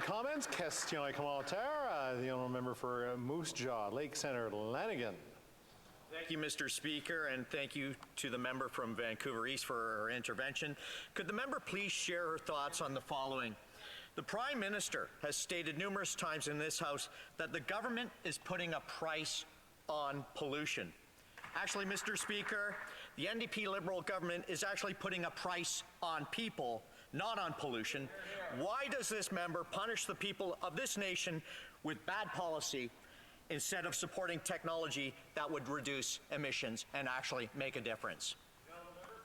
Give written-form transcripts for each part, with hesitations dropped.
Comments, questions et commentaires. The honourable member for Moose Jaw, Lake Centre, Lanigan. Thank you, Mr. Speaker, and thank you to the member from Vancouver East for her intervention. Could the member please share her thoughts on the following? The Prime Minister has stated numerous times in this House that the government is putting a price on pollution. Actually, Mr. Speaker, the NDP Liberal government is actually putting a price on people, not on pollution. Why does this member punish the people of this nation with bad policy instead of supporting technology that would reduce emissions and actually make a difference?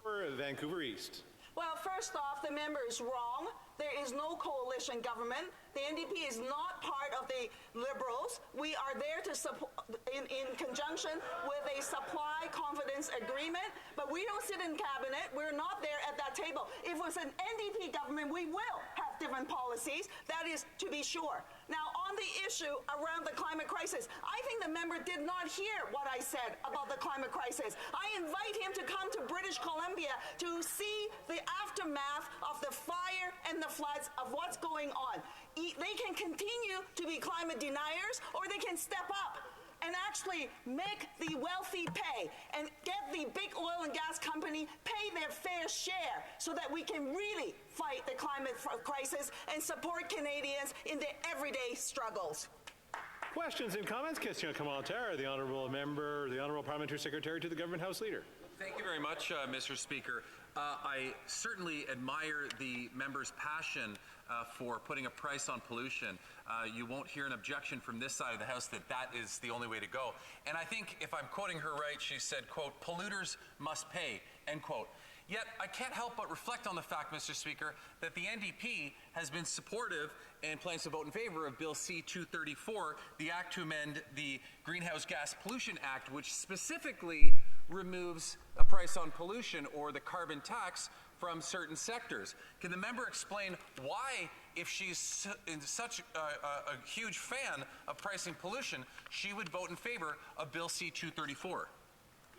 For Vancouver East. Well, first off, the member is wrong. There is no coalition government. The NDP is not part of the Liberals. We are there to support in conjunction with a supply confidence agreement, but we don't sit in cabinet. We're not there at that table. If it was an NDP government, we will have different policies. That is to be sure. Now, on the issue around the climate crisis, I think the member did not hear what I said about the climate crisis. I invite him to come to British Columbia to see the aftermath of the fire and the floods of what's going on. They can continue to be climate deniers, or they can step up and actually make the wealthy pay and get the big oil and gas company pay their fair share so that we can really fight the climate crisis and support Canadians in their everyday struggles. Questions and comments, questions et commentaires. The honourable member, the honourable parliamentary secretary to the government House Leader. Thank you very much, Mr. Speaker. I certainly admire the member's passion for putting a price on pollution. You won't hear an objection from this side of the House that that is the only way to go. And I think, if I'm quoting her right, she said, quote, "Polluters must pay," end quote. Yet, I can't help but reflect on the fact, Mr. Speaker, that the NDP has been supportive and plans to vote in favor of Bill C-234, the act to amend the Greenhouse Gas Pollution Act, which specifically removes a price on pollution or the carbon tax from certain sectors. Can the member explain why, if she's such a huge fan of pricing pollution, she would vote in favor of Bill C-234?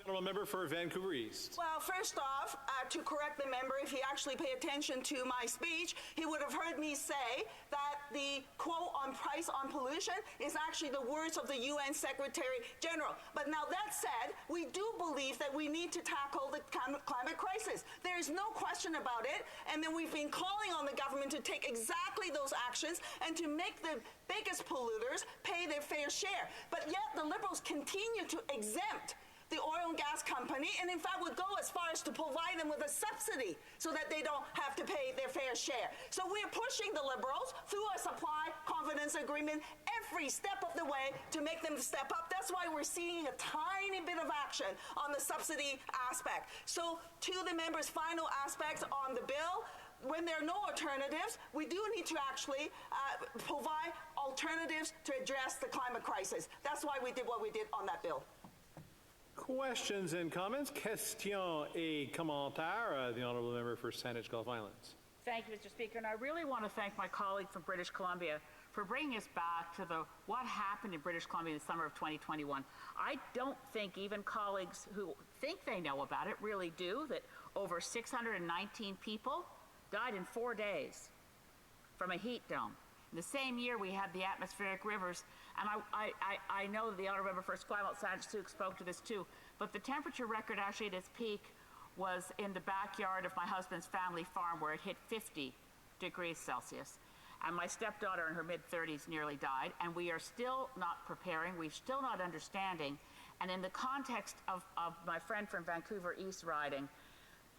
Honourable member for Vancouver East. Well, first off, to correct the member, if he actually paid attention to my speech, he would have heard me say that the quote on price on pollution is actually the words of the UN Secretary General. But now that said, we do believe that we need to tackle the climate crisis. There is no question about it. And then we've been calling on the government to take exactly those actions and to make the biggest polluters pay their fair share. But yet the Liberals continue to exempt the oil and gas company, and in fact would go as far as to provide them with a subsidy so that they don't have to pay their fair share. So we're pushing the Liberals through a supply confidence agreement every step of the way to make them step up. That's why we're seeing a tiny bit of action on the subsidy aspect. So to the members' final aspects on the bill, when there are no alternatives, we do need to actually provide alternatives to address the climate crisis. That's why we did what we did on that bill. Questions and comments, questions et commentaires. The honourable member for Saanich Gulf Islands. Thank you, Mr. Speaker, and I really want to thank my colleague from British Columbia for bringing us back to what happened in British Columbia in the summer of 2021. I don't think even colleagues who think they know about it really do, that over 619 people died in 4 days from a heat dome. In the same year, we had the atmospheric rivers, and I know that the honourable member for Esquimalt Saanich spoke to this too, but the temperature record actually at its peak was in the backyard of my husband's family farm, where it hit 50 degrees Celsius. And my stepdaughter in her mid-30s nearly died, and we are still not preparing, we're still not understanding. And in the context of my friend from Vancouver East riding,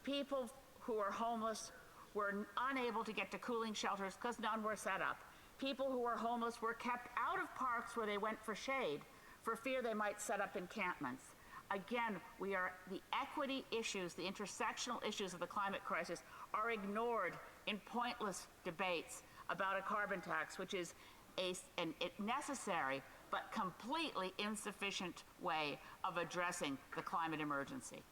people who are homeless were unable to get to cooling shelters because none were set up. People who were homeless were kept out of parks where they went for shade for fear they might set up encampments. Again, the equity issues, the intersectional issues of the climate crisis are ignored in pointless debates about a carbon tax, which is a necessary but completely insufficient way of addressing the climate emergency.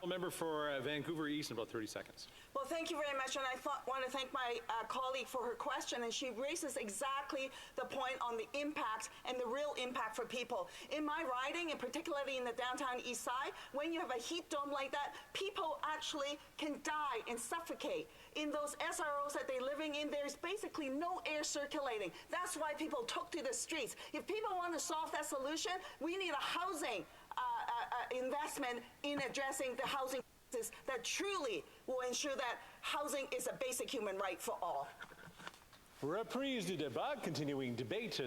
Member for Vancouver East in about 30 seconds. Well, thank you very much, and I want to thank my colleague for her question, and she raises exactly the point on the impact and the real impact for people. In my riding, and particularly in the downtown east side, when you have a heat dome like that, people actually can die and suffocate. In those SROs that they're living in, there's basically no air circulating. That's why people took to the streets. If people want to solve that solution, we need a housing investment in addressing the housing crisis that truly will ensure that housing is a basic human right for all. Reprise du débat, continuing debate.